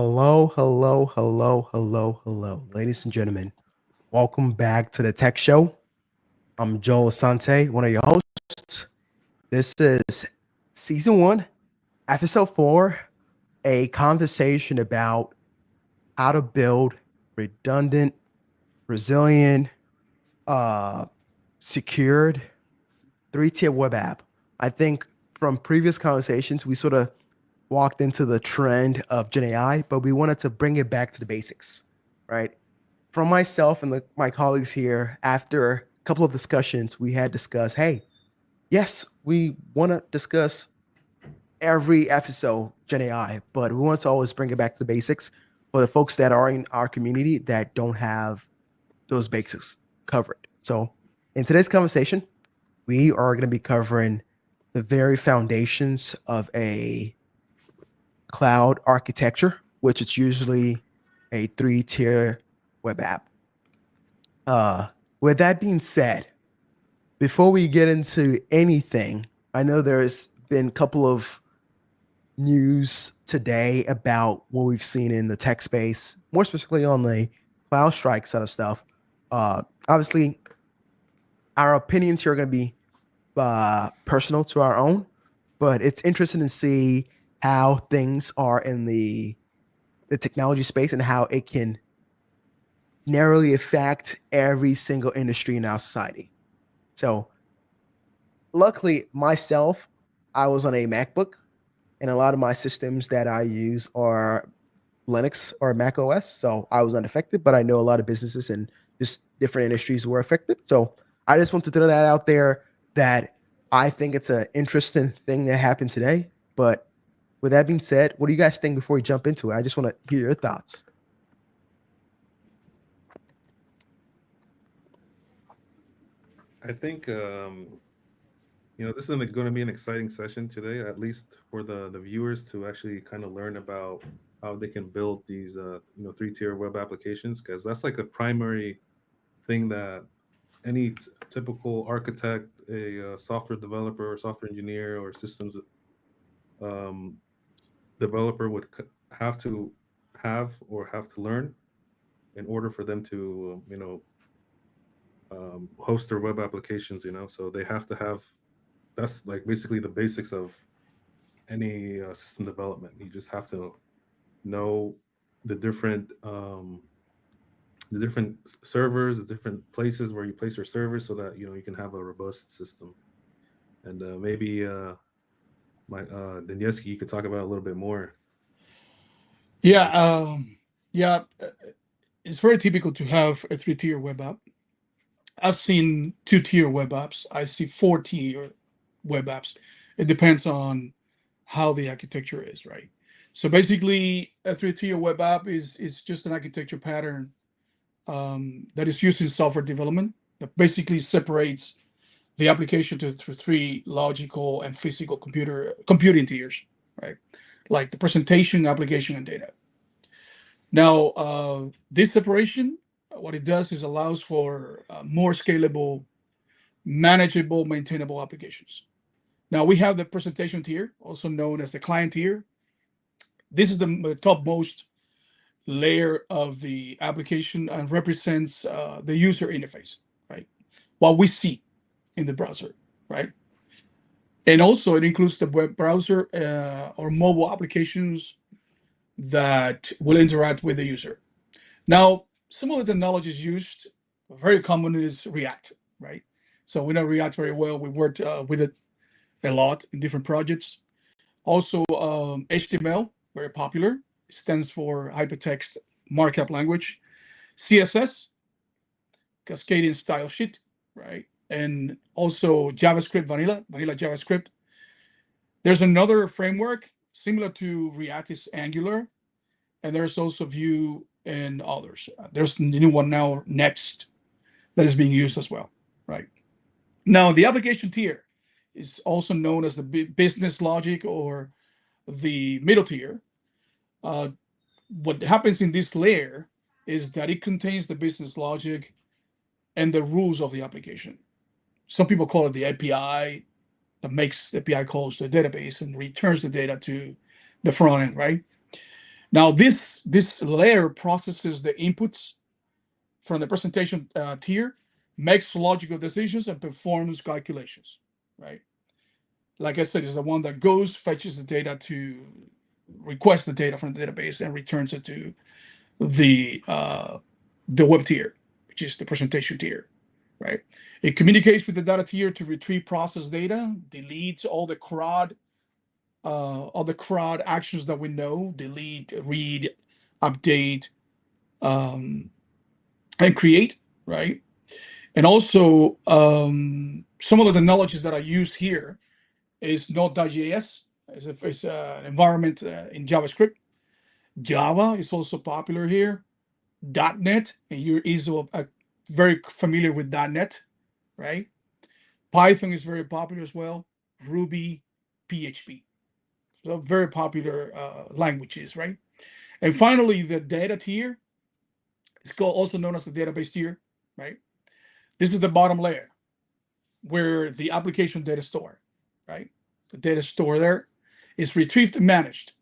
Hello, hello, hello, hello, hello, ladies and gentlemen. Welcome back to the Tech Show. I'm Joel Asante, one of your hosts. This is season one, episode four, a conversation about how to build redundant, resilient, uh, secured three-tier web app. I think from previous conversations, we sort of walked into the trend of Gen AI, but we wanted to bring it back to the basics, right? From myself and my colleagues here, after a couple of discussions, we had discussed, hey, yes, we want to discuss every episode Gen AI, but we want to always bring it back to the basics for the folks that are in our community that don't have those basics covered. So in today's conversation, we are going to be covering the very foundations of a cloud architecture, which is usually a three-tier web app. With that being said, before we get into anything, I know there's been a couple of news today about what we've seen in the tech space, more specifically on the CloudStrike side of stuff. Obviously, our opinions here are going to be personal to our own, but it's interesting to see how things are in the technology space and how it can narrowly affect every single industry in our society. So, luckily, myself, I was on a MacBook, and a lot of my systems that I use are Linux or Mac OS. So I was unaffected, but I know a lot of businesses and just different industries were affected. So I just want to throw that out there that I think it's an interesting thing that happened today. But with that being said, what do you guys think before we jump into it? I just want to hear your thoughts. I think this is going to be an exciting session today, at least for the viewers to actually kind of learn about how they can build these three-tier web applications, because that's like a primary thing that any typical architect, a software developer or software engineer or systems um, developer would have to have or have to learn in order for them to host their web applications. So they have to have, that's like basically the basics of any system development. You just have to know the different servers, the different places where you place your servers, so that you can have a robust system. And maybe my Denyeski, you could talk about a little bit more. Yeah, Like, yeah, it's very typical to have a three-tier web app. I've seen two-tier web apps. I see four-tier web apps. It depends on how the architecture is, right? So basically, a three-tier web app is just an architecture pattern that is used in software development that basically separates the application to three logical and physical computing tiers, right? Like the presentation, application, and data. Now, this separation, what it does is allows for more scalable, manageable, maintainable applications. Now we have the presentation tier, also known as the client tier. This is the topmost layer of the application and represents the user interface, right? What we see in the browser, right? And also it includes the web browser or mobile applications that will interact with the user. Now, some of the technologies used, very common is React, right? So we know React very well. We worked with it a lot in different projects. Also, HTML, very popular. It stands for Hypertext Markup Language. CSS, Cascading Style Sheet, right? And also JavaScript, vanilla JavaScript. There's another framework similar to React is Angular, and there's also Vue and others. There's a new one now, Next, that is being used as well, right? Now, the application tier is also known as the business logic or the middle tier. Uh, what happens in this layer is that it contains the business logic and the rules of the application. Some people call it the API that makes API calls to the database and returns the data to the front end, right? Now, this layer processes the inputs from the presentation tier, makes logical decisions, and performs calculations, right? Like I said, is the one that goes, fetches the data to request the data from the database and returns it to the web tier, which is the presentation tier, right? It communicates with the data tier to retrieve process data, deletes all the CRUD actions that we know: delete, read, update, and create, right? And also, some of the technologies that are used here is Node.js. It's an environment in JavaScript. Java is also popular here. .NET, and you're easily very familiar with .NET, right? Python is very popular as well. Ruby, PHP. So very popular languages, right? And finally, the data tier is called, also known as the database tier, right? This is the bottom layer where the application data store, right? The data store there is retrieved and managed.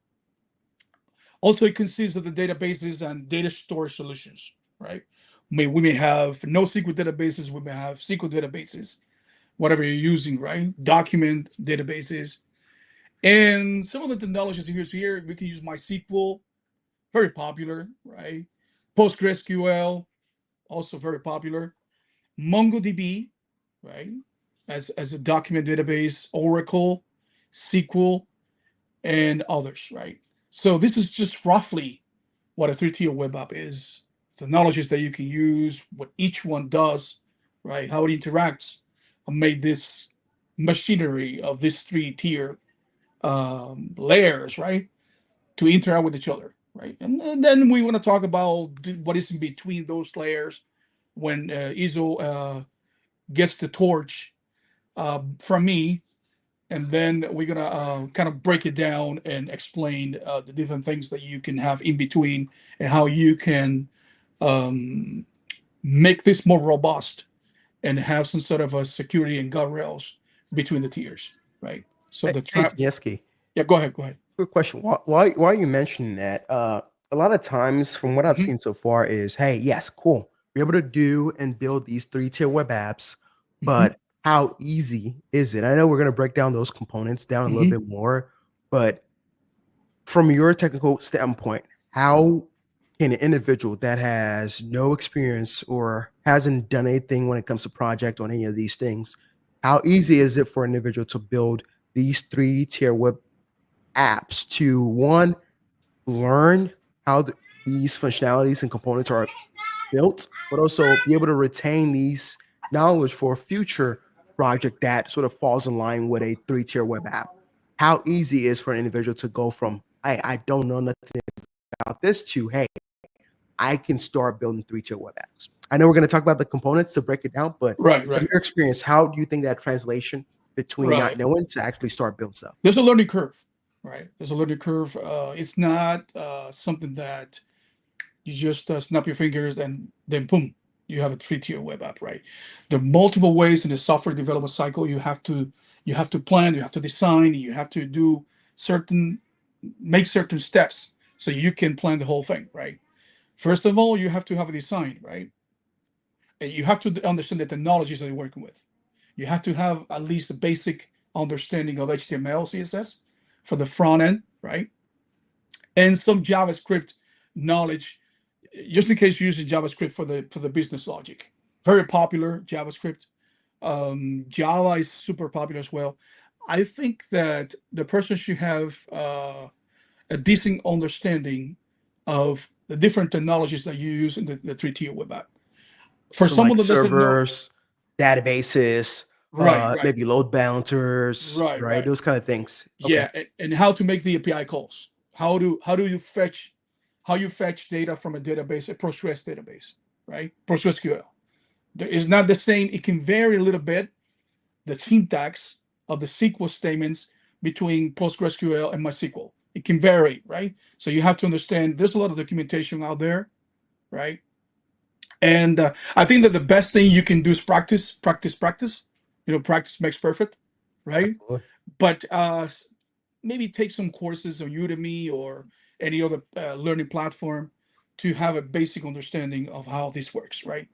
Also, it consists of the databases and data storage solutions, right? We may have NoSQL databases, we may have SQL databases, whatever you're using, right? Document databases. And some of the technologies here, we can use MySQL, very popular, right? PostgreSQL, also very popular. MongoDB, right? As a document database, Oracle, SQL, and others, right? So this is just roughly what a three-tier web app is. The knowledge that you can use, what each one does, right? How it interacts, and made this machinery of these three-tier layers, right, to interact with each other, right? And then we want to talk about what is in between those layers when ISO gets the torch from me, and then we're gonna kind of break it down and explain the different things that you can have in between and how you can um, make this more robust and have some sort of a security and guardrails between the tiers, right? So Hey, the hey, trap. Yeski, Yeah, go ahead. Go ahead. quick question. Why are you mentioning that? A lot of times, from what I've Mhm, seen so far, is hey, yes, cool. We're able to do and build these three-tier web apps, mhm, but how easy is it? I know we're gonna break down those components down a little mhm. bit more, but from your technical standpoint, how can an individual that has no experience or hasn't done anything when it comes to project on any of these things, how easy is it for an individual to build these three-tier web apps to one, learn how these functionalities and components are built, but also be able to retain these knowledge for a future project that sort of falls in line with a three-tier web app? How easy is for an individual to go from I don't know nothing about this to hey, I can start building three-tier web apps? I know we're going to talk about the components to break it down, but Right, from right, your experience, how do you think that translation between not right. knowing to actually start building stuff? There's a learning curve, right? There's a learning curve. It's not something that you just snap your fingers and then boom, you have a three-tier web app, right? There are multiple ways in the software development cycle. You have to plan, you have to design, you have to do certain make certain steps so you can plan the whole thing, right? First of all, you have to have a design, right? And you have to understand the technologies that you're working with. You have to have at least a basic understanding of HTML, CSS for the front end, right? And some JavaScript knowledge, just in case you're using JavaScript for the business logic. Very popular JavaScript. Java is super popular as well. I think that the person should have a decent understanding of the different technologies that you use in the three-tier web app. For So like someone that doesn't know, servers, databases, right, right, maybe load balancers, right, right? right, Those kind of things. Okay. yeah, and how to make the API calls. How do you fetch how you fetch data from a database, a Postgres database, right? PostgreSQL. It's not the same. It can vary a little bit. The syntax of the SQL statements between PostgreSQL and MySQL. It can vary, right? So you have to understand there's a lot of documentation out there, right? And I think that the best thing you can do is practice, practice, practice. Practice makes perfect, right? Absolutely. But maybe take some courses on Udemy or any other learning platform to have a basic understanding of how this works, right?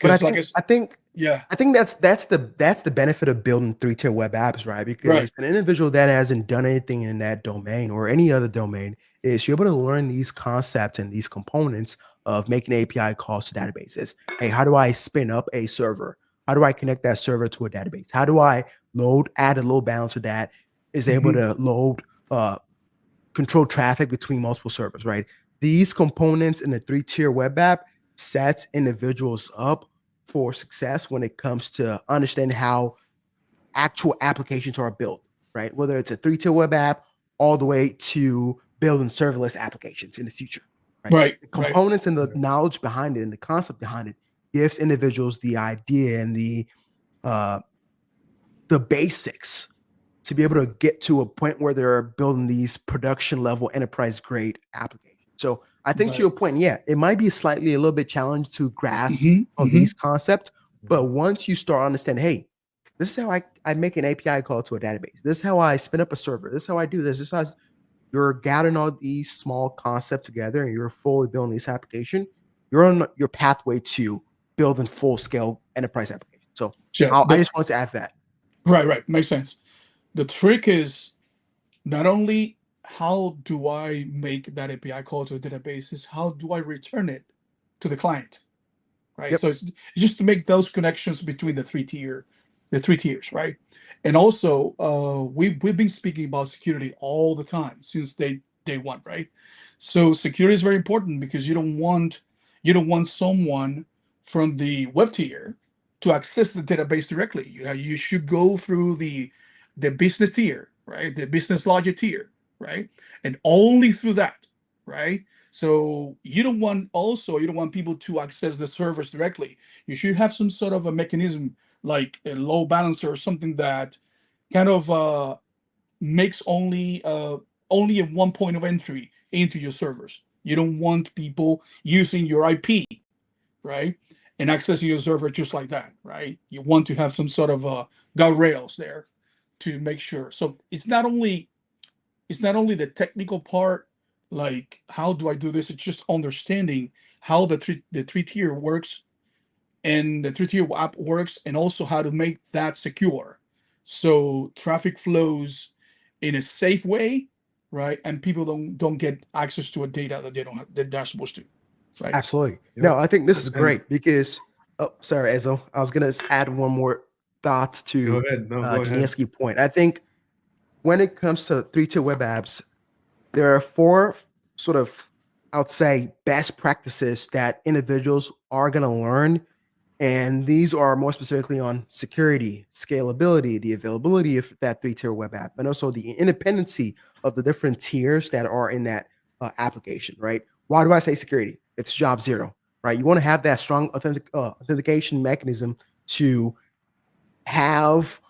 But I Because like think I think yeah, I think that's the benefit of building three-tier web apps, right? right, Because an individual that hasn't done anything in that domain or any other domain is you're able to learn these concepts and these components of making API calls to databases. Hey, how do I spin up a server? How do I connect that server to a database? How do I add a load balancer that is able hmm to load control traffic between multiple servers, right? These components in the three-tier web app sets individuals up for success when it comes to understanding how actual applications are built, right? Whether it's a three-tier web app all the way to building serverless applications in the future, right? right, The right, components and the knowledge behind it and the concept behind it gives individuals the idea and uh, the basics to be able to get to a point where they're building these production level enterprise grade applications. So I think to right. your point, yeah, it might be slightly a little bit challenged to grasp hmm of hmm these concepts, but once you start understanding, hey, this is how I make an API call to a database. This is how I spin up a server. This is how I do this. This is how you're gathering all these small concepts together and you're fully building this application. You're on your pathway to building full scale enterprise applications. So Yeah, I just wanted to add that. right, makes sense. The trick is not only how do I make that API call to a database, is how do I return it to the client, right? Yep. So it's just to make those connections between the three tiers, right? And also, we've been speaking about security all the time since day one, right? So security is very important because you don't want someone from the web tier to access the database directly. You should go through the business tier, right? The business logic tier, right? And only through that, right? So you don't want people to access the servers directly. You should have some sort of a mechanism like a load balancer or something that kind of makes only a one point of entry into your servers. You don't want people using your IP, right? And accessing your server just like that, right? You want to have some sort of guardrails there to make sure. So it's not only the technical part, like how do I do this? It's just understanding how the three tier works and the three tier app works, and also how to make that secure, so traffic flows in a safe way, right? And people don't get access to a data that they don't have, that they're supposed to, right? Absolutely. Yep. No, I think this is And great because oh, sorry, Ezo. I was gonna add one more thought go to ahead. No, go ahead. Janiewski's point. I think when it comes to three-tier web apps, there are four sort of, I would say, best practices that individuals are gonna learn. And these are more specifically on security, scalability, the availability of that three-tier web app, and also the independency of the different tiers that are in that application, right? Why do I say security? It's job zero, right? You want to have that strong authentication mechanism to have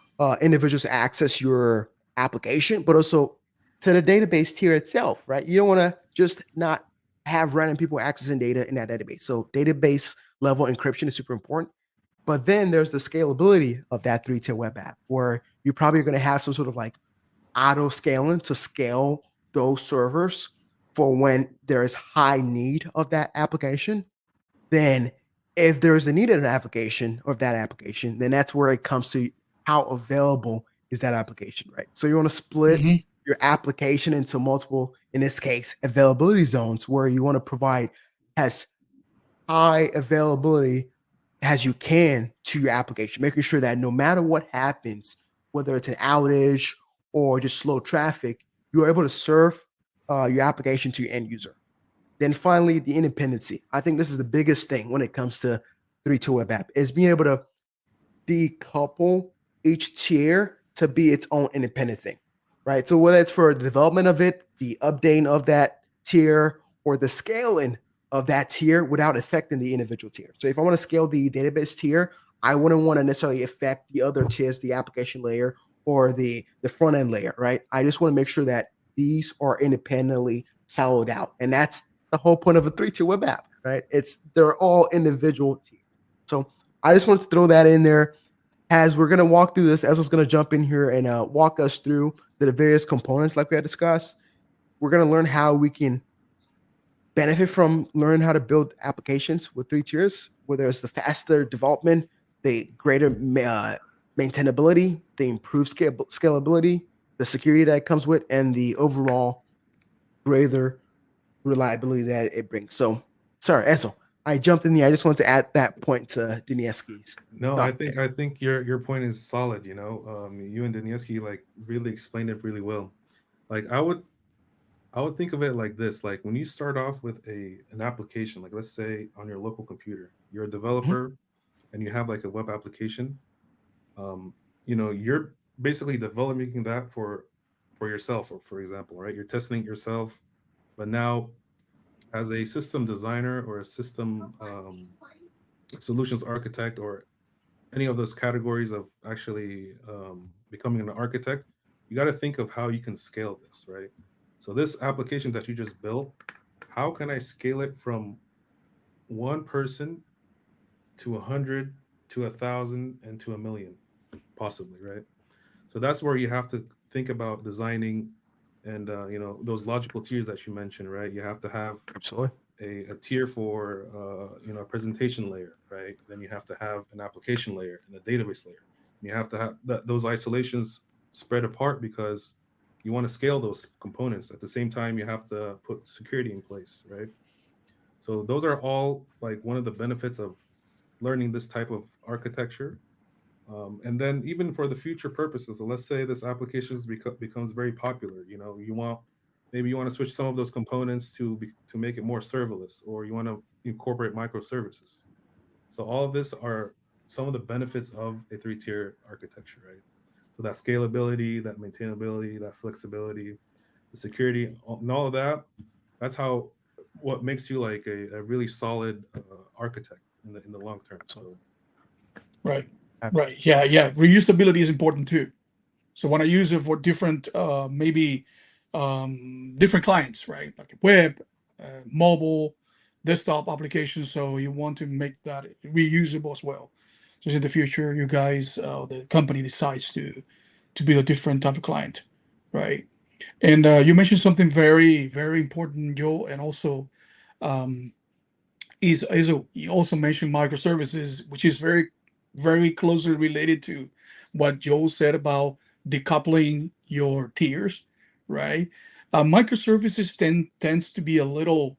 individuals access your application, but also to the database tier itself, right? You don't want to just not have random people accessing data in that database. So database level encryption is super important. But then there's the scalability of that three-tier web app, where you're probably going to have some sort of like auto scaling to scale those servers for when there is high need of that application. Then if there is a need of an application or that application, then that's where it comes to how available is that application, right? So you want to split hmm your application into multiple, in this case, availability zones, where you want to provide as high availability as you can to your application, making sure that no matter what happens, whether it's an outage or just slow traffic, you're able to serve your application to your end user. Then finally, the independency. I think this is the biggest thing when it comes to 3.2 web app is being able to decouple each tier to be its own independent thing, right? So whether it's for the development of it, the updating of that tier, or the scaling of that tier without affecting the individual tier. So if I want to scale the database tier, I wouldn't want to necessarily affect the other tiers, the application layer or the front end layer, right? I just want to make sure that these are independently siloed out. And that's the whole point of a 3-tier web app, right? They're all individual tiers. So I just wanted to throw that in there as we're going to walk through this. Ezra's going to jump in here and walk us through the various components like we had discussed. We're going to learn how we can benefit from learning how to build applications with three tiers, whether it's the faster development, the greater maintainability, the improved scalability, the security that comes with, and the overall greater reliability that it brings. So, sorry, Esso, I jumped in there. I just wanted to add that point to Dunieski's No, I thought think there. I think your point is solid. You and Danieski like really explained it really well. Like I would think of it like this: like when you start off with an application, like let's say on your local computer, you're a Mhm. developer and you have like a web application. You're basically developing that for yourself, or for example, right? You're testing it yourself, but now as a system designer or a system solutions architect or any of those categories of actually becoming an architect, you got to think of how you can scale this, right? So this application that you just built, how can I scale it from one person to 100 to 1,000 and to 1,000,000, possibly, right? So that's where you have to think about designing and those logical tiers that you mentioned, right? You have to have Absolutely. a tier for a presentation layer, right? Then you have to have an application layer and a database layer. And you have to have those isolations spread apart because you want to scale those components. At the same time, you have to put security in place, right? So those are all like one of the benefits of learning this type of architecture. And then even for the future purposes, so let's say this application becomes very popular. Maybe you want to switch some of those components to make it more serverless, or you want to incorporate microservices. So all of this are some of the benefits of a three-tier architecture, right? So that scalability, that maintainability, that flexibility, the security, and all of that. That's how what makes you like a really solid architect in the long term. Absolutely. So Right. Ab- Right. Yeah. Yeah. Reusability is important too. So when I use it for different, maybe different clients, right? Like web, mobile, desktop applications. So you want to make that reusable as well. So in the future, you guys, the company decides to be a different type of client, right? And you mentioned something very, very important, Joe, and also um, you also mentioned microservices, which is very, very closely related to what Joe said about decoupling your tiers, right? Microservices tends to be a little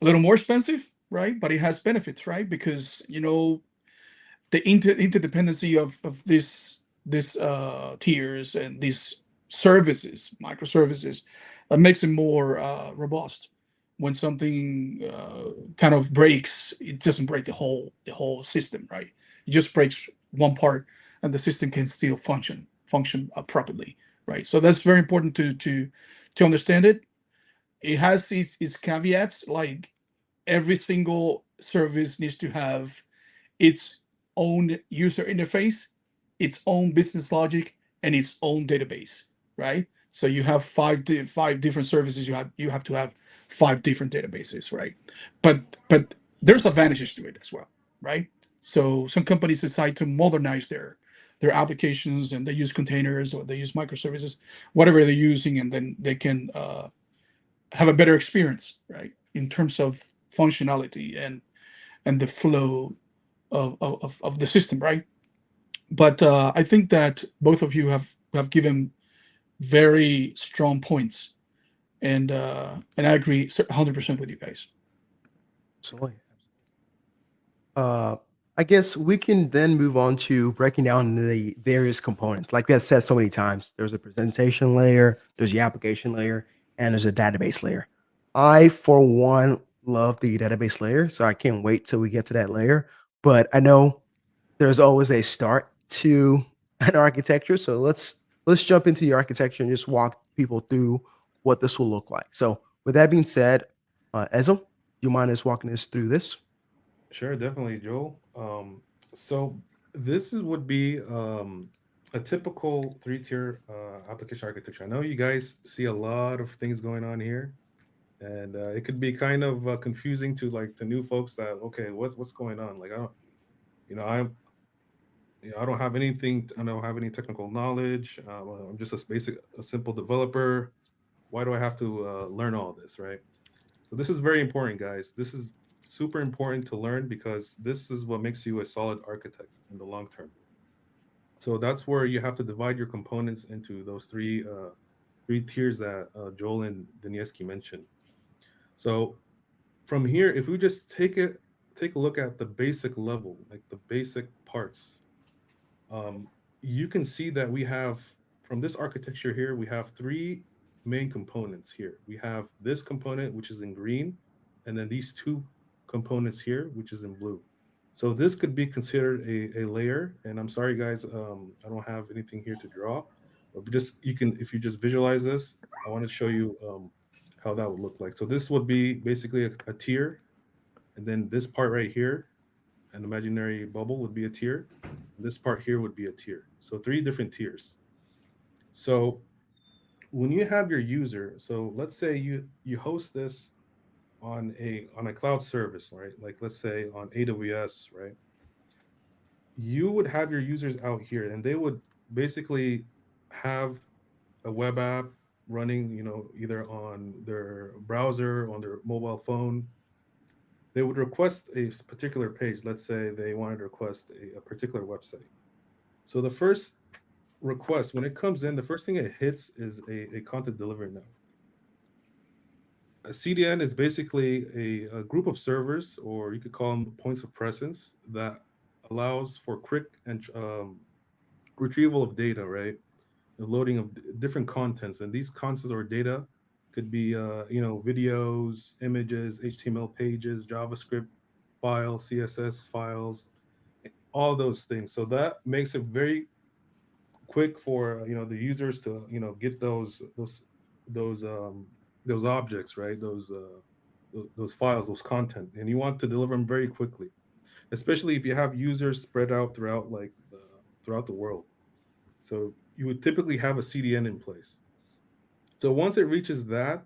more expensive, right? But it has benefits, right? Because the interdependency of this tiers and these services, microservices, that makes it more robust. When something kind of breaks, it doesn't break the whole system, right? It just breaks one part, and the system can still function properly, right? So that's very important to understand it. It has its caveats, like every single service needs to have its own user interface, its own business logic, and its own database, right? So you have five different services. You have to have five different databases, right? But there's advantages to it as well, right? So some companies decide to modernize their applications, and they use containers or they use microservices, whatever they're using, and then they can have a better experience, right, in terms of functionality and the flow of the system, right? But I think that both of you have given very strong points, and I agree 100% with you guys. Absolutely. Uh, I guess we can then move on to breaking down the various components. Like we have said so many times, there's a presentation layer, there's the application layer, and there's a database layer. I, for one, love the database layer, so I can't wait till we get to that layer. But I know there's always a start to an architecture, so let's jump into the architecture and just walk people through what this will look like. So, with that being said, Ezo, do you mind us walking us through this? sure, definitely, Joel. So would be a typical three-tier application architecture. I know you guys see a lot of things going on here, and it could be kind of confusing to new folks that okay, what's going on? Like I don't, you know, I'm I don't have anything. I don't have any technical knowledge. I'm just a simple developer. Why do I have to learn all this, right? So this is very important, guys. This is super important to learn because this is what makes you a solid architect in the long term. So that's where you have to divide your components into those three tiers that Joel and Danieski mentioned. So from here, if we just take a look at the basic level, like the basic parts, um, you can see that we have from this architecture here, we have three main components here. We have this component, which is in green, and then these two components here, which is in blue. So this could be considered a layer. And I'm sorry, guys, I don't have anything here to draw, but just you can, if you just visualize this, I want to show you how that would look like. So this would be basically a tier, and then this part right here, an imaginary bubble would be a tier. This part here would be a tier. So three different tiers. So when you have your user, so let's say you host this on a cloud service, right? Like let's say on AWS, right? You would have your users out here, and they would basically have a web app running, either on their browser, on their mobile phone. They would request a particular page. Let's say they wanted to request a particular website. So the first request, when it comes in, the first thing it hits is a content delivery node. A CDN is basically a group of servers, or you could call them points of presence, that allows for quick and retrieval of data, right? The loading of different contents, and these contents or data could be, videos, images, HTML pages, JavaScript files, CSS files, all those things. So that makes it very quick for the users to get those objects, right? Those files, those content, and you want to deliver them very quickly, especially if you have users spread out throughout the world. So you would typically have a CDN in place. So once it reaches that,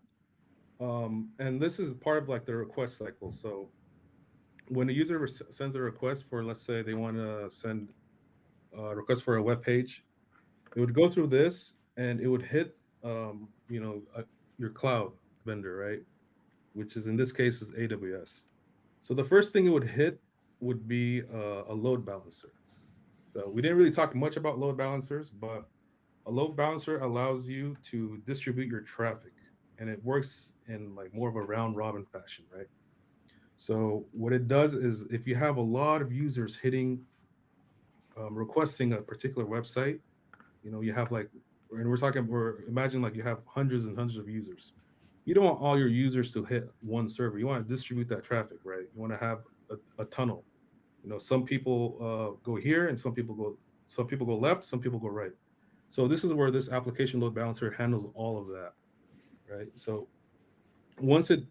and this is part of like the request cycle. So when a user sends a request for, let's say they want to send a request for a web page, it would go through this and it would hit, your cloud vendor, right? Which is in this case is AWS. So the first thing it would hit would be a load balancer. So we didn't really talk much about load balancers, but a load balancer allows you to distribute your traffic, and it works in like more of a round robin fashion, right? So what it does is if you have a lot of users hitting, requesting a particular website, you have like, and we're imagine like you have hundreds and hundreds of users. You don't want all your users to hit one server. You want to distribute that traffic, right? You want to have a tunnel. Some people go here, and some people go left, some people go right. So this is where this application load balancer handles all of that, right? So once it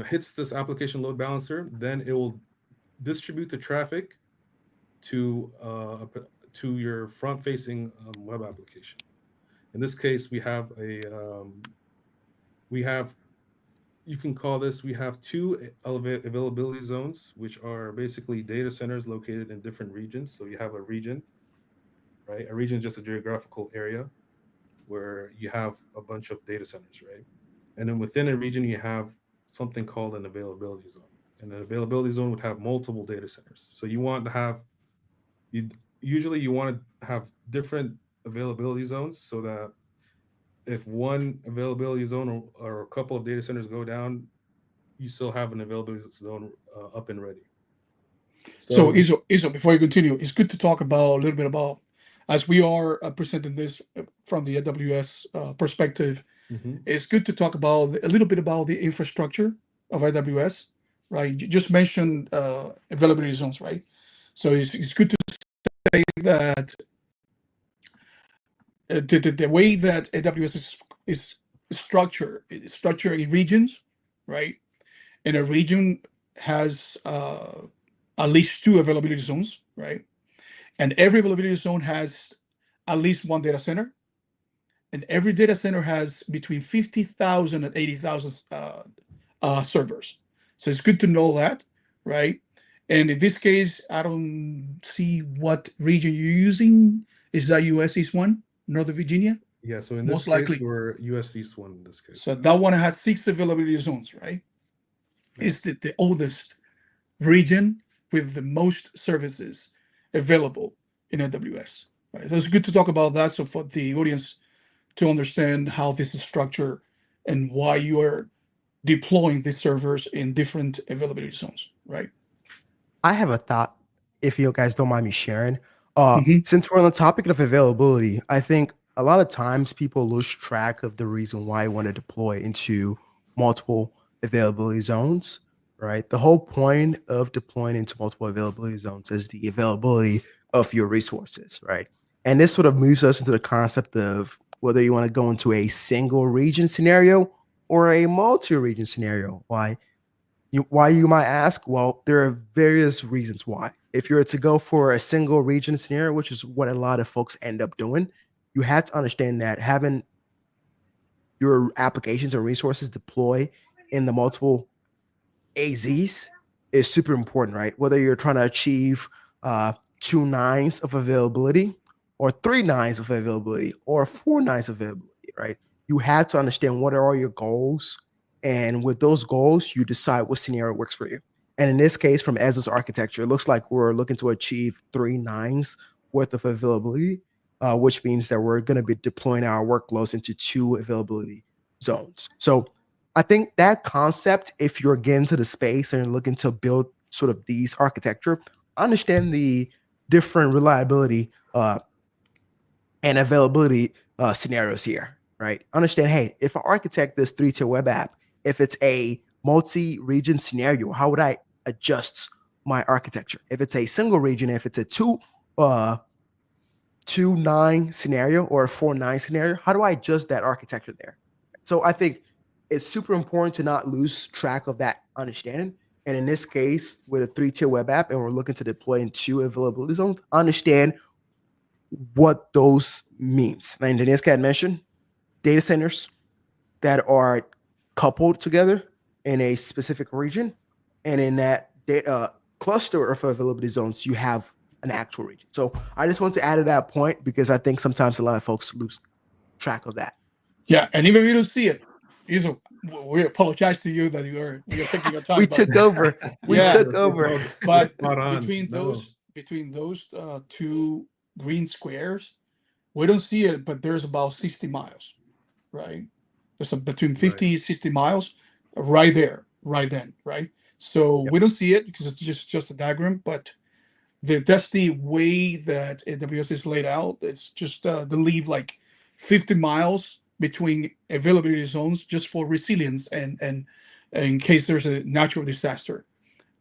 hits this application load balancer, then it will distribute the traffic to your front-facing web application. In this case, we have you can call this, we have two availability zones, which are basically data centers located in different regions. So you have a region, right? A region is just a geographical area where you have a bunch of data centers, right? And then within a region, you have something called an availability zone. And an availability zone would have multiple data centers. So you want to have, usually you want to have different availability zones so that if one availability zone or a couple of data centers go down, you still have an availability zone up and ready. So Iso, before you continue, it's good to talk about a little bit about, as we are presenting this from the AWS perspective, it's good to talk about a little bit about the infrastructure of AWS, right? You just mentioned availability zones, right? So it's good to say that the way that AWS is structured in regions, right? And a region has at least two availability zones, right? And every availability zone has at least one data center, and every data center has between 50,000 and 80,000 servers. So it's good to know that, right? And in this case, I don't see what region you're using. Is that US East 1, Northern Virginia? Yeah, so in Most this case, likely. we're US East 1 in this case. So that one has 6 availability zones, right? is the oldest region with the most services available in AWS. Right? So it's good to talk about that. So for the audience to understand how this is structured and why you are deploying these servers in different availability zones, right? I have a thought, if you guys don't mind me sharing. Hmm. Since we're on the topic of availability, I think a lot of times people lose track of the reason why you want to deploy into multiple availability zones, right? The whole point of deploying into multiple availability zones is the availability of your resources, right? And this sort of moves us into the concept of whether you want to go into a single region scenario or a multi-region scenario. Why, you might ask? Well, there are various reasons why. If you're to go for a single region scenario, which is what a lot of folks end up doing, you have to understand that having your applications and resources deploy in the multiple AZs is super important, right? Whether you're trying to achieve 2 nines of availability or 3 nines of availability or 4 nines of availability, right? You have to understand what are all your goals. And with those goals, you decide what scenario works for you. And in this case, from Ezra's architecture, it looks like we're looking to achieve 3 nines worth of availability, which means that we're going to be deploying our workloads into 2 availability zones. So I think that concept, if you're getting to the space and looking to build sort of these architecture, understand the different reliability and availability scenarios here, right? Understand, hey, if I architect this 3-tier web app, if it's a multi-region scenario, how would I adjust my architecture? If it's a single region, if it's a uh, 2 9 scenario or a 4 9 scenario, how do I adjust that architecture there? So I think it's super important to not lose track of that understanding. And in this case, with a 3-tier web app, and we're looking to deploy in 2 availability zones, understand what those means. And Denise had mentioned data centers that are coupled together in a specific region, and in that cluster of availability zones, you have an actual region. So I just want to add to that point because I think sometimes a lot of folks lose track of that. Yeah, and even if you don't see it, is we apologize to you that we are taking your time, We but took over. We yeah, took over. It's but spot on. between No, those two green squares, we don't see it, but there's about 60 miles, right? There's between right. 50, 60 miles right there, right then, right? So Yep. we don't see it because it's just a diagram, but that's the way that AWS is laid out. It's just they leave like 50 miles between availability zones just for resilience and in case there's a natural disaster.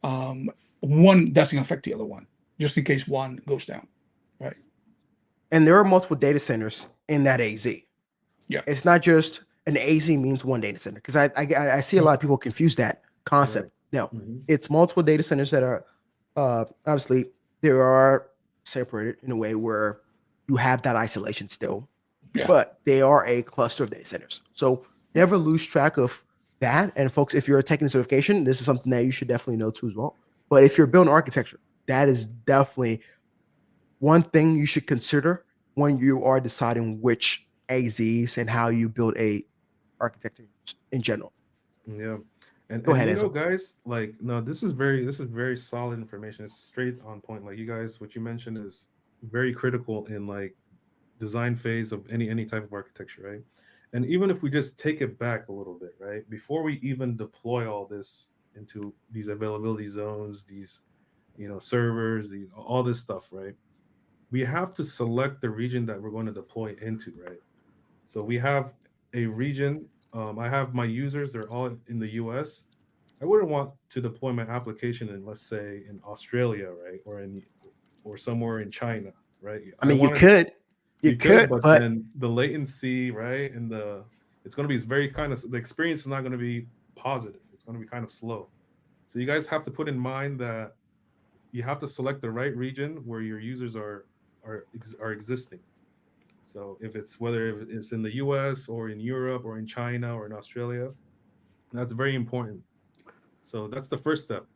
Um, one doesn't affect the other one, just in case one goes down, right? And there are multiple data centers in that AZ. Yeah. It's not just an AZ means one data center because I see a No. lot of people confuse that Right. concept. No, Hmm. it's multiple data centers that are obviously they are separated in a way where you have that isolation still, Yeah. but they are a cluster of data centers. So never lose track of that. And folks, if you're taking certification, this is something that you should definitely know too as well. But if you're building architecture, that is definitely one thing you should consider when you are deciding which AZs and how you build a architecture in general. Yeah. And Go and ahead, you know, Enzo. guys, like no, this is very solid information. It's straight on point. Like you guys, what you mentioned is very critical in like design phase of any type of architecture, right? And even if we just take it back a little bit, right? Before we even deploy all this into these availability zones, these servers, these all this stuff, right? We have to select the region that we're going to deploy into, right? So we have a region. I have my users; they're all in the U.S. I wouldn't want to deploy my application in, let's say, in Australia, right, or somewhere in China, right? I I mean, wanted you you could, could, but but then the latency, right, and it's going to be very kind of the experience is not going to be positive. It's going to be kind of slow. So you guys have to put in mind that you have to select the right region where your users are existing. So if it's whether it's in the US or in Europe or in China or in Australia, that's very important. So that's the first step.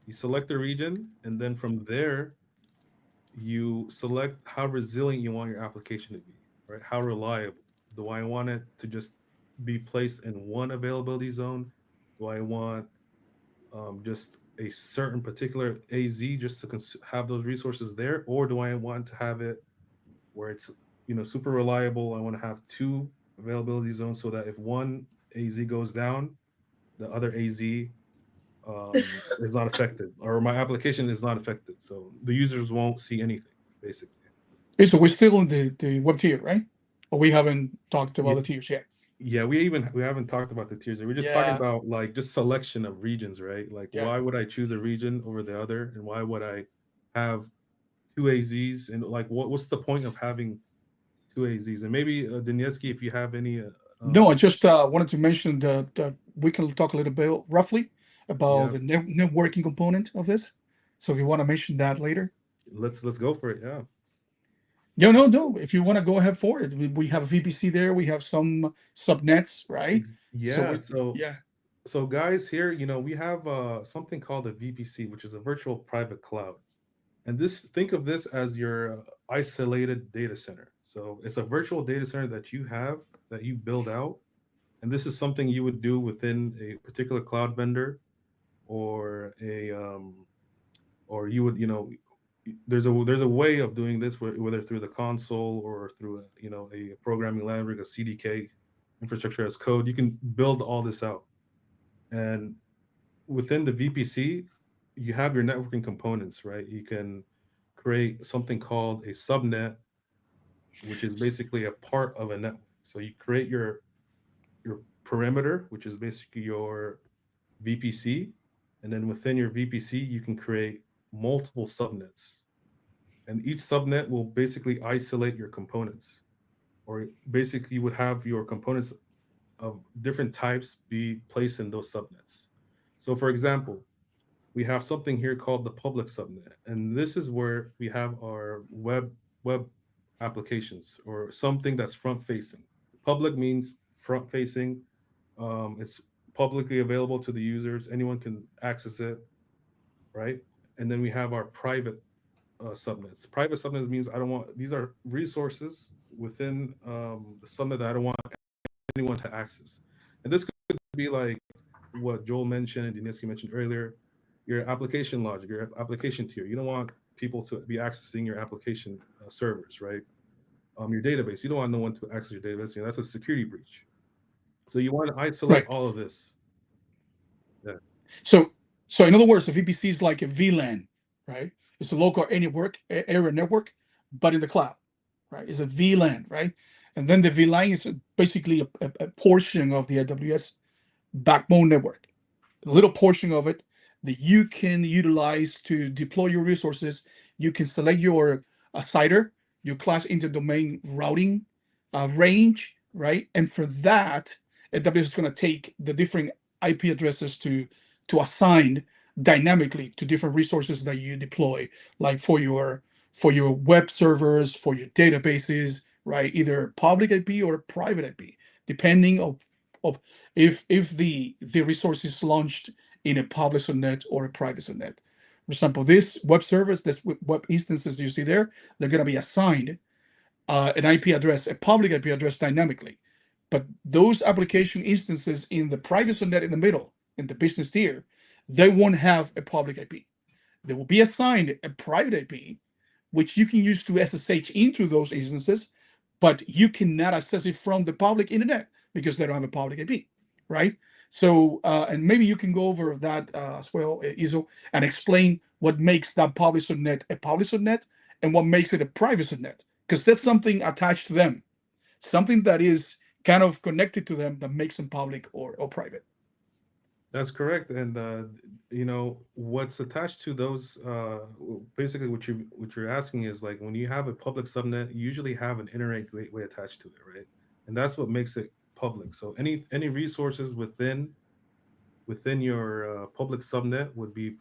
You select the region, and then from there, you select how resilient you want your application to be, right? How reliable. Do I want it to just be placed in one availability zone? Do I want just a certain particular AZ just to have those resources there, or do I want to have it where it's super reliable? I want to have two availability zones so that if one AZ goes down, the other AZ is not affected, or my application is not affected, so the users won't see anything basically. Okay, so we're still in the web tier, right? Or we haven't talked about Yeah, the tiers yet. yeah. We haven't talked about the tiers. We're just talking Yeah, about like just selection of regions, right? Like yeah. why would I choose a region over the other, and why would I have two AZs, and like what's the point of having two AZs? And maybe Danieski, if you have any, No, I just wanted to mention that we can talk a little bit roughly about yeah, the networking component of this. So if you want to mention that later. let's go for it. Yeah. No, no, no. If you want to go ahead for it, we have a VPC there. We have some subnets, right? So Yeah. yeah, So guys, here, we have something called a VPC, which is a virtual private cloud. And think of this as your isolated data center. So it's a virtual data center that you have, that you build out. And this is something you would do within a particular cloud vendor, or or you would, there's a way of doing this, whether through the console or through a programming language, a CDK, infrastructure as code. You can build all this out. And within the VPC, you have your networking components, right? You can create something called a subnet, which is basically a part of a network. So you create your perimeter, which is basically your VPC, and then within your VPC, you can create multiple subnets, and each subnet will basically isolate your components, or basically you would have your components of different types be placed in those subnets. So, for example, we have something here called the public subnet, and this is where we have our web applications, or something that's front facing. Public means front facing. It's publicly available to the users. Anyone can access it, right? And then we have our private subnets. Private subnets means I don't want, these are resources within the subnet that I don't want anyone to access. And this could be like what Joel mentioned and Dineski mentioned earlier, your application logic, your application tier. You don't want people to be accessing your application servers, right? Your database. You don't want no one to access your database. That's a security breach. So you want to isolate right. all of this. Yeah. So so in other words, the VPC is like a VLAN, right? It's a local area network, but in the cloud, right? It's a VLAN, right? And then the VLAN is basically a portion of the AWS backbone network, a little portion of it that you can utilize to deploy your resources. You can select your CIDR, your class interdomain routing range, right? And for that, AWS is going to take the different IP addresses to assign dynamically to different resources that you deploy, like for your web servers, for your databases, right? Either public IP or private IP, depending of if the resource is launched in a public subnet or a private subnet. For example, this web service, this web instances you see there, they're going to be assigned an IP address, a public IP address dynamically. But those application instances in the private subnet in the middle, in the business tier, they won't have a public IP. They will be assigned a private IP, which you can use to SSH into those instances, but you cannot access it from the public internet because they don't have a public IP, right? So, and maybe you can go over that as well, Iso, and explain what makes that public subnet a public subnet and what makes it a private subnet, because there's something attached to them, something that is kind of connected to them that makes them public or private. That's correct. And what's attached to those, basically what you're asking is, like, when you have a public subnet, you usually have an internet gateway attached to it, right? And that's what makes it public. So any resources within your public subnet would be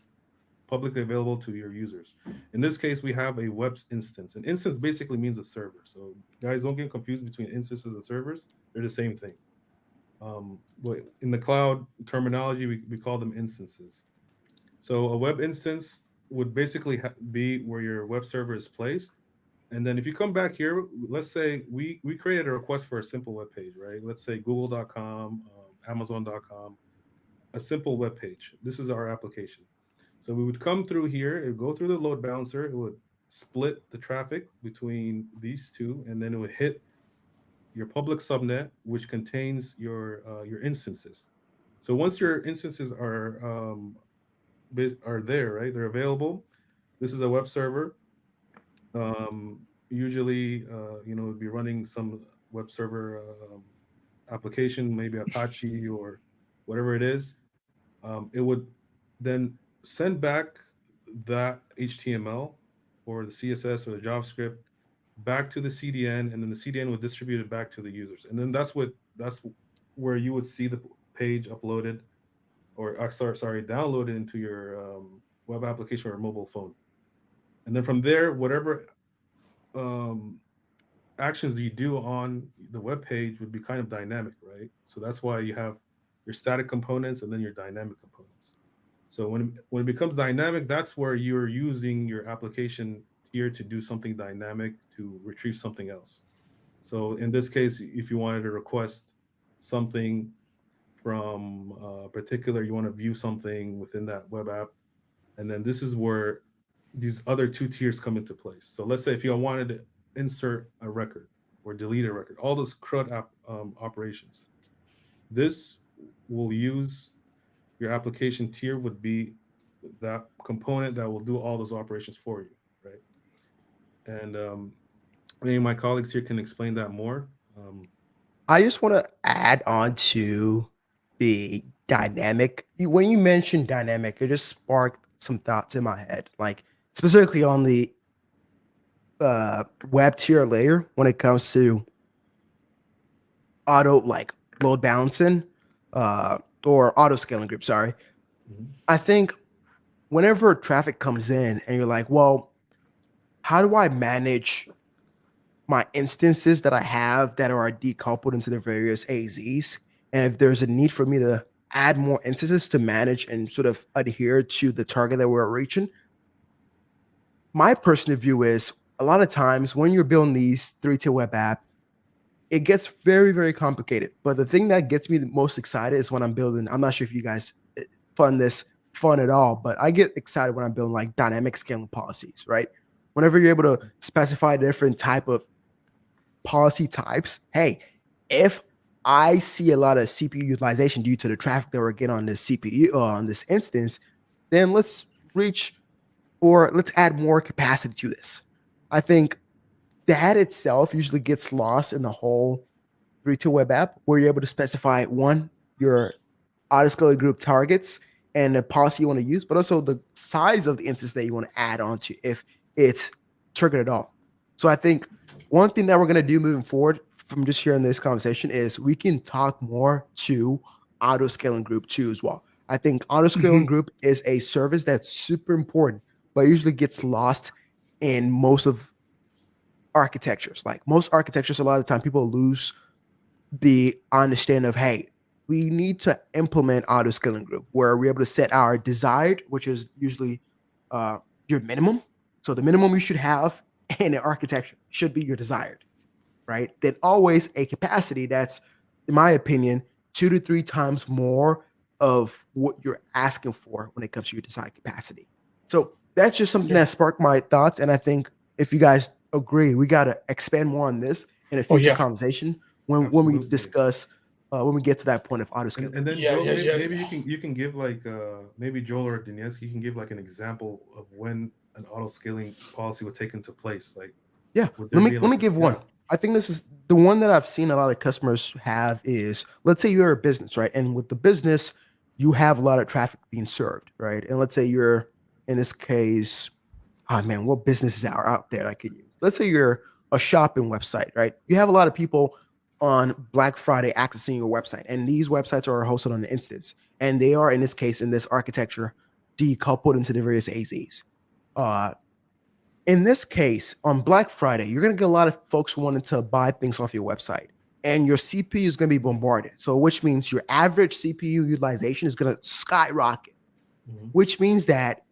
publicly available to your users. In this case, we have a web instance. An instance basically means a server. So guys, don't get confused between instances and servers. They're the same thing. In the cloud terminology, we call them instances. So a web instance would basically be where your web server is placed. And then if you come back here, let's say we created a request for a simple web page, right? Let's say google.com, amazon.com. a simple web page. This is our application. So we would come through here, it would go through the load balancer, it would split the traffic between these two, and then it would hit your public subnet, which contains your instances. So once your instances are there, right? They're available. This is a web server. Usually, it'd be running some web server application, maybe Apache or whatever it is. It would then send back that HTML or the CSS or the JavaScript back to the CDN, and then the CDN would distribute it back to the users. And then that's where you would see the page uploaded or sorry, downloaded into your web application or mobile phone. And then from there, whatever um, actions you do on the web page would be kind of dynamic, right? So that's why you have your static components and then your dynamic components. So when it becomes dynamic, that's where you're using your application here to do something dynamic to retrieve something else. So in this case, if you wanted to request something from particular, you want to view something within that web app, and then this is where these other two tiers come into place. So let's say if you wanted to insert a record or delete a record, all those CRUD operations, this will use your application tier would be that component that will do all those operations for you, right? And maybe my colleagues here can explain that more. I just want to add on to the dynamic. When you mentioned dynamic, it just sparked some thoughts in my head, like specifically on the web tier layer when it comes to auto like load balancing or auto scaling group. Sorry. Mhm. I think whenever traffic comes in and you're like, well, how do I manage my instances that I have that are decoupled into the various AZs? And if there's a need for me to add more instances to manage and sort of adhere to the target that we're reaching, my personal view is a lot of times when you're building these three-tier web app, it gets very, very complicated. But the thing that gets me the most excited is when I'm building, I'm not sure if you guys find this fun at all, but I get excited when I'm building like dynamic scaling policies, right? Whenever you're able to specify different type of policy types, hey, if I see a lot of CPU utilization due to the traffic that we're getting on this CPU on this instance, then let's add more capacity to this. I think that itself usually gets lost in the whole three-tier web app where you're able to specify one, your auto-scaling group targets and the policy you want to use, but also the size of the instance that you want to add onto if it's triggered at all. So I think one thing that we're going to do moving forward from just hearing this conversation is we can talk more to auto-scaling group 2 as well. I think auto-scaling group is a service that's super important, but usually gets lost in most of architectures. Like most architectures, a lot of time people lose the understanding of, hey, we need to implement auto scaling group where we're able to set our desired, which is usually your minimum. So the minimum you should have in an architecture should be your desired, right? Then always a capacity that's, in my opinion, 2 to 3 times more of what you're asking for when it comes to your desired capacity. So that's just something that sparked my thoughts. And I think if you guys agree, we got to expand more on this in a future conversation when we discuss when we get to that point of auto scaling. And then Joel, maybe you can give like maybe Joel or Dinesh, you can give like an example of when an auto scaling policy would take into place. Like let me give one. I think this is the one that I've seen a lot of customers have is, let's say you're a business, right? And with the business, you have a lot of traffic being served, right? And let's say you're, in this case, oh man, what businesses are out there I could use? Let's say you're a shopping website, right? You have a lot of people on Black Friday accessing your website, and these websites are hosted on an instance, and they are, in this case, in this architecture, decoupled into the various AZs. In this case, on Black Friday, you're going to get a lot of folks wanting to buy things off your website, and your CPU is going to be bombarded. So, which means your average CPU utilization is going to skyrocket, which means that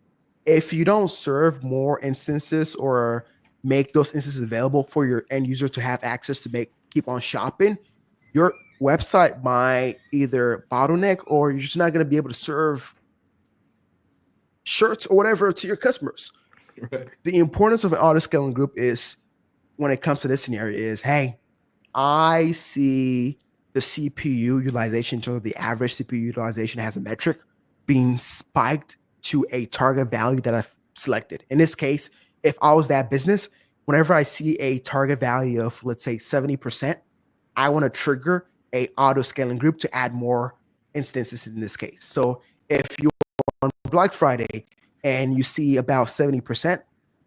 if you don't serve more instances or make those instances available for your end users to have access to keep on shopping, your website might either bottleneck or you're just not going to be able to serve shirts or whatever to your customers. Right. The importance of an auto scaling group is when it comes to this scenario is, hey, I see the CPU utilization, so the average CPU utilization has a metric being spiked to a target value that I've selected. In this case, if I was that business, whenever I see a target value of, let's say, 70%, I want to trigger a auto scaling group to add more instances in this case. So if you're on Black Friday and you see about 70%,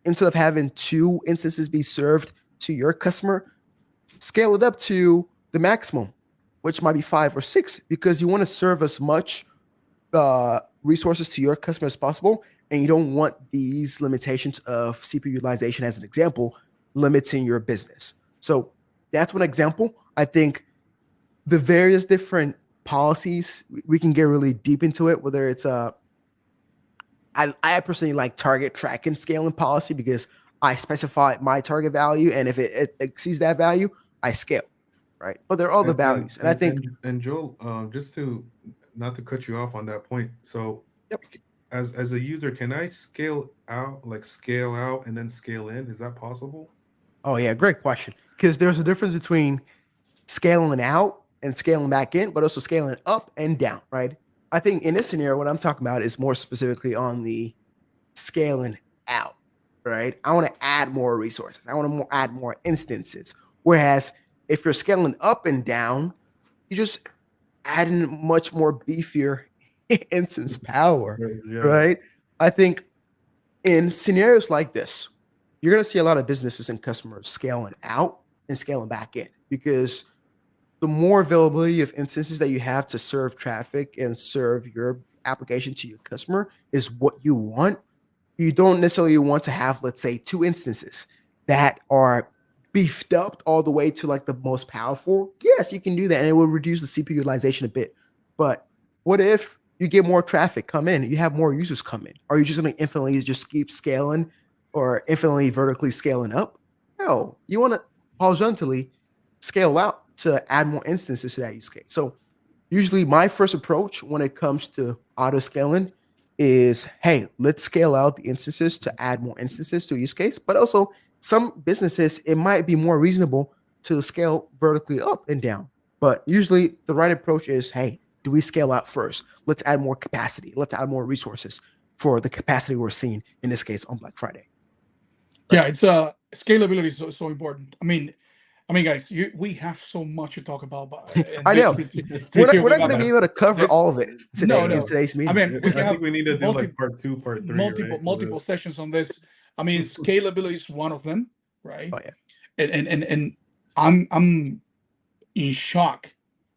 instead of having 2 instances be served to your customer, scale it up to the maximum, which might be 5 or 6, because you want to serve as much resources to your customer as possible, and you don't want these limitations of CPU utilization, as an example, limiting your business. So that's one example. I think the various different policies, we can get really deep into it, whether it's I personally like target tracking scaling policy because I specify my target value, and if it exceeds that value, I scale, right? But there are other values, and I think And Joel, just to not to cut you off on that point. So, yep. as a user, can I scale out, like scale out and then scale in? Is that possible? Oh yeah, great question. Because there's a difference between scaling out and scaling back in, but also scaling up and down, right? I think in this scenario, what I'm talking about is more specifically on the scaling out, right? I want to add more resources. I want to add more instances. Whereas if you're scaling up and down, you just adding much more beefier instance power, Yeah. right? I think in scenarios like this, you're going to see a lot of businesses and customers scaling out and scaling back in, because the more availability of instances that you have to serve traffic and serve your application to your customer is what you want. You don't necessarily want to have, let's say, 2 instances that are beefed up all the way to like the most powerful. Yes, you can do that, and it will reduce the CPU utilization a bit. But what if you get more traffic come in, you have more users come in? Are you just going to infinitely just keep scaling or infinitely vertically scaling up? No, you want to horizontally scale out to add more instances to that use case. So usually my first approach when it comes to auto scaling is, hey, let's scale out the instances to add more instances to a use case. But also some businesses, it might be more reasonable to scale vertically up and down. But usually the right approach is, hey, do we scale out first? Let's add more capacity. Let's add more resources for the capacity we're seeing in this case on Black Friday. Yeah, it's scalability is so important. I mean, guys, we have so much to talk about. In I this know. three We're tier not web going to app. be able to cover This- all of it today no, in no. today's I meeting. mean, we can I have think we need to do like multi- part 2, part 3, multiple right, for multiple this. sessions on this. I mean, scalability is one of them, right? Oh yeah. And I'm in shock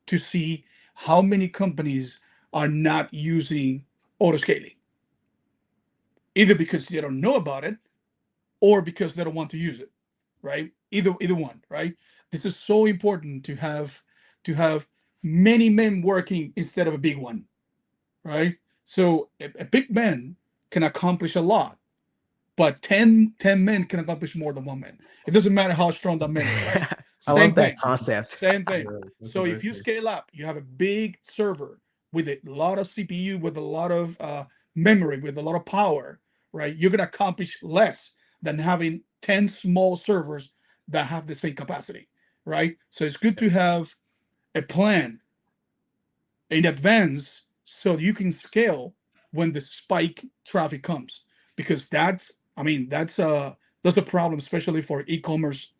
to see how many companies are not using auto scaling, either because they don't know about it or because they don't want to use it, right? Either one, right? This is so important to have many men working instead of a big one, right? So a big man can accomplish a lot, but 10 men can accomplish more than one man. It doesn't matter how strong that man is, right? I Same love that thing. concept. Same thing. Yeah, that's So what if I you think. scale up, you have a big server with a lot of CPU, with a lot of memory, with a lot of power, right? You're gonna accomplish less than having 10 small servers that have the same capacity, right? So it's good to have a plan in advance so you can scale when the spike traffic comes, because that's a problem, especially for e-commerce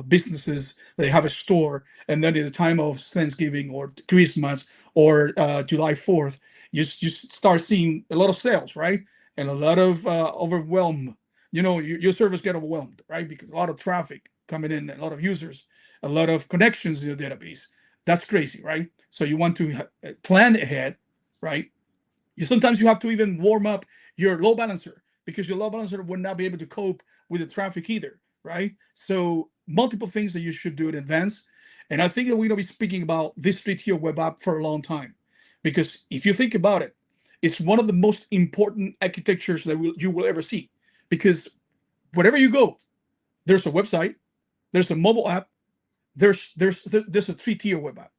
businesses. They have a store, and then at the time of Thanksgiving or Christmas or July 4th, you start seeing a lot of sales, right? And a lot of overwhelm. Your servers get overwhelmed, right? Because a lot of traffic coming in, a lot of users, a lot of connections in your database. That's crazy, right? So you want to plan ahead, right? Sometimes you have to even warm up your load balancer, because your load balancer would not be able to cope with the traffic either, right? So multiple things that you should do in advance. And I think that we're going to be speaking about this 3-tier web app for a long time, because if you think about it, it's one of the most important architectures that you will ever see, because wherever you go, there's a website, there's a mobile app, there's a 3-tier web app,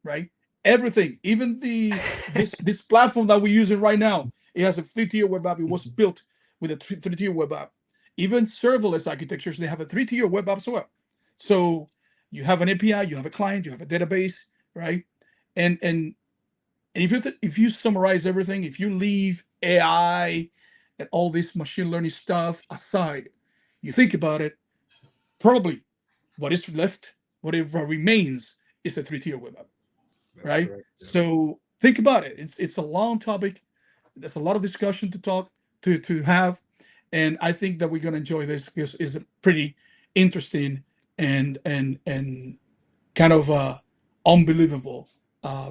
right? Everything, even this platform that we're using right now, it has a 3-tier web app. It was built with a 3-tier web app. Even serverless architectures, they have a 3-tier web app as well. So you have an API, you have a client, you have a database, right? And if you summarize everything, if you leave AI and all this machine learning stuff aside, you think about it, probably what is left, what remains is a 3-tier web app, That's right? correct. Yeah. So think about it. It's a long topic. There's a lot of discussion to have, and I think that we're gonna enjoy this because it's pretty interesting and kind of unbelievable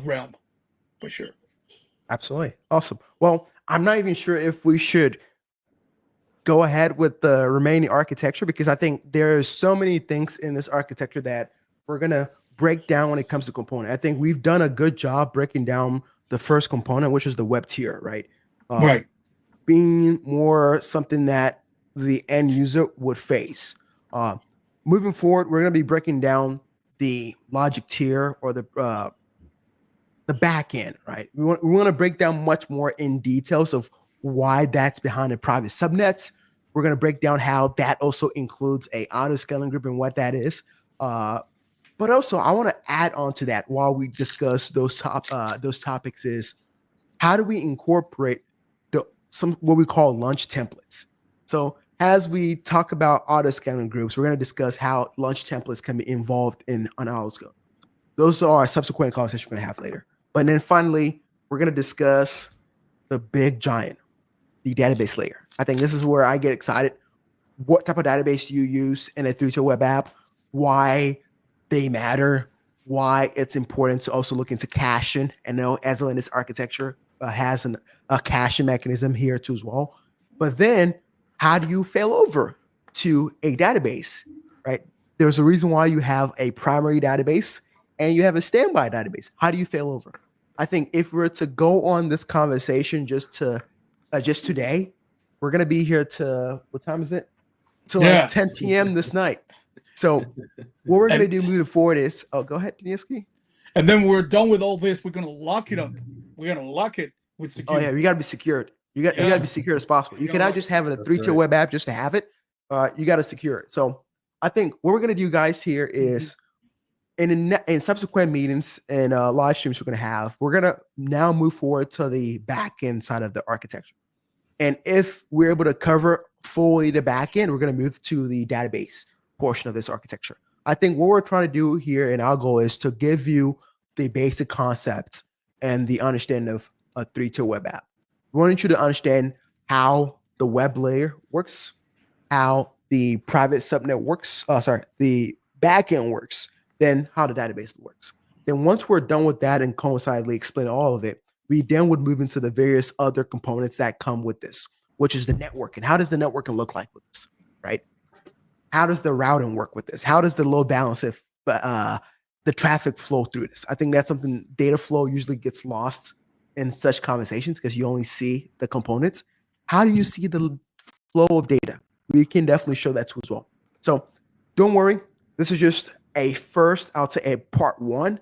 realm for sure. Absolutely. Awesome. Well, I'm not even sure if we should go ahead with the remaining architecture because I think there's so many things in this architecture that we're going to break down when it comes to component. I think we've done a good job breaking down the first component, which is the web tier, right? Right. Being more something that the end user would face. Moving forward, we're going to be breaking down the logic tier or the back end, right? We want to break down much more in details of why that's behind the private subnets. We're going to break down how that also includes a auto scaling group and what that is. But also, I want to add on to that while we discuss those topics is how do we incorporate some what we call lunch templates. So as we talk about auto scaling groups, we're going to discuss how lunch templates can be involved in an auto scale. Those are subsequent conversations we're going to have later. But then finally, we're going to discuss the big giant, the database layer. I think this is where I get excited. What type of database do you use in a 3-tier web app? Why they matter? Why it's important to also look into caching. And know this architecture has a caching mechanism here too as well. But then how do you fail over to a database, right? There's a reason why you have a primary database and you have a standby database. How do you fail over? I think if we're to go on this conversation just today, we're gonna be here to what time is it? Till like 10 p.m. this night. So what we're gonna do moving forward is go ahead, Danielski. And then we're done with all this. We're gonna lock it up. We're gonna lock it with security. Oh yeah, you gotta be secured. You gotta be secure as possible. You cannot just have a 3-tier web app just to have it. You gotta secure it. So I think what we're gonna do, guys, here is in subsequent meetings and live streams we're going to have, we're going to now move forward to the back end side of the architecture. And if we're able to cover fully the back end, we're going to move to the database portion of this architecture. I think what we're trying to do here and our goal is to give you the basic concepts and the understanding of a 3-tier web app. We want you to understand how the web layer works, how the private subnet works, the backend works, then how the database works. Then once we're done with that and coincidentally explain all of it, we then would move into the various other components that come with this, which is the networking. How does the networking look like with this, right? How does the routing work with this? How does the load balance if the traffic flow through this? I think that's something data flow usually gets lost in such conversations because you only see the components. How do you see the flow of data? We can definitely show that too as well. So don't worry. This is just a first, I'll say a part 1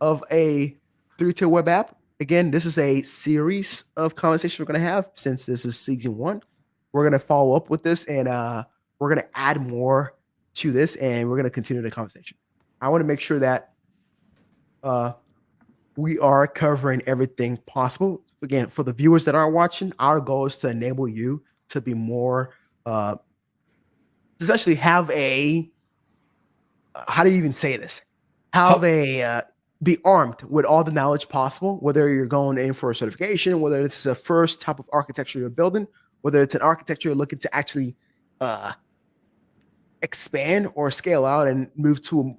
of a 3-tier web app. Again, this is a series of conversations we're going to have since this is season 1. We're going to follow up with this and we're going to add more to this and we're going to continue the conversation. I want to make sure that we are covering everything possible. Again, for the viewers that are watching, our goal is to enable you to be more, to essentially have a, how do you even say this? Be armed with all the knowledge possible, whether you're going in for a certification, whether it's the first type of architecture you're building, whether it's an architecture you're looking to actually expand or scale out and move to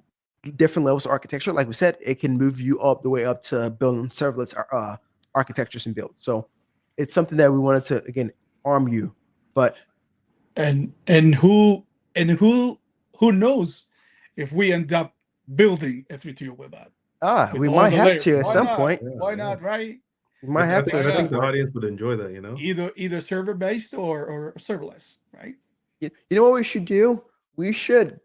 different levels of architecture. Like we said, it can move you up the way up to building serverless architectures and build. So it's something that we wanted to, again, arm you. But and who knows if we end up building a 3-tier web app? We might have to at some point. Why not, right? We might have to. I think the audience would enjoy that, Either server based or serverless, right? You know what we should do? We should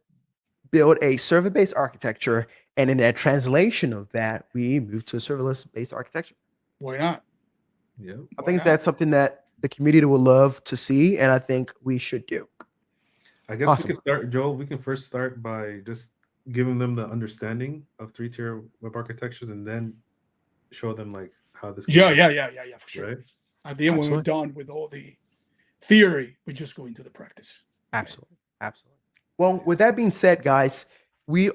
build a server-based architecture, and in that translation of that, we move to a serverless-based architecture. Why not? Yeah. I Why think not? that's something that the community would love to see, and I think we should do. I guess Awesome. we can start, Joel. We can first start by just giving them the understanding of 3-tier web architectures, and then show them like how this. Can Yeah, work, for sure. right? At the end, when we're Absolutely. done with all the theory, we just go into the practice. Absolutely. Absolutely. Well, with that being said, guys, we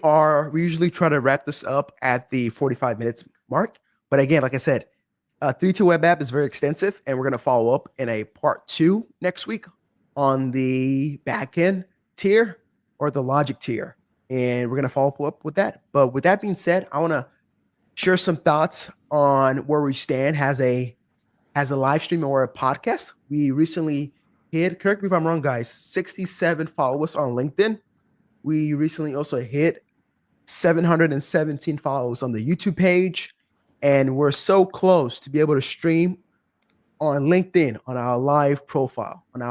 usually try to wrap this up at the 45 minutes mark. But again, like I said, 3-tier web app is very extensive, and we're going to follow up in a part 2 next week on the backend tier or the logic tier. And we're going to follow up with that. But with that being said, I want to share some thoughts on where we stand as a live stream or a podcast. We recently hit, correct me if I'm wrong, guys, 67 followers on LinkedIn. We recently also hit 717 followers on the YouTube page. And we're so close to be able to stream on LinkedIn on our live profile, on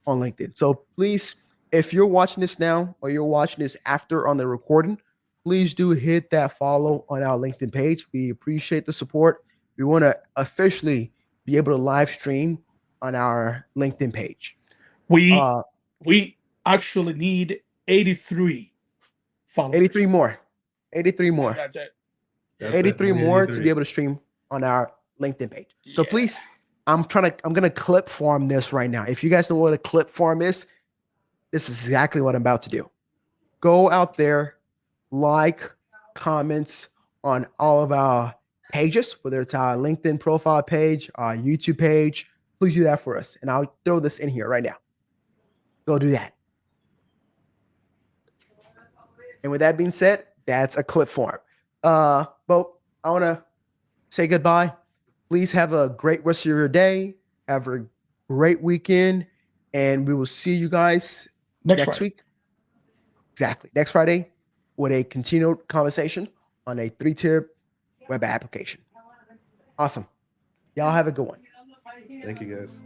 LinkedIn. So please, if you're watching this now or you're watching this after on the recording, please do hit that follow on our LinkedIn page. We appreciate the support. We want to officially be able to live stream on our LinkedIn page. We actually need 83 followers. 83 more. 83 more. That's it. That's 83 it. more to 83. be able to stream on our LinkedIn page. So Yeah. please, I'm gonna clip farm this right now. If you guys know what a clip farm is, this is exactly what I'm about to do. Go out there, like, comments on all of our pages, whether it's our LinkedIn profile page, our YouTube page. Please do that for us. And I'll throw this in here right now. Go do that. And with that being said, that's a clip form. But I want to say goodbye. Please have a great rest of your day. Have a great weekend. And we will see you guys next Friday. week. Exactly. Next Friday with a continued conversation on a 3-tier web application. Awesome. Y'all have a good one. Thank you, guys.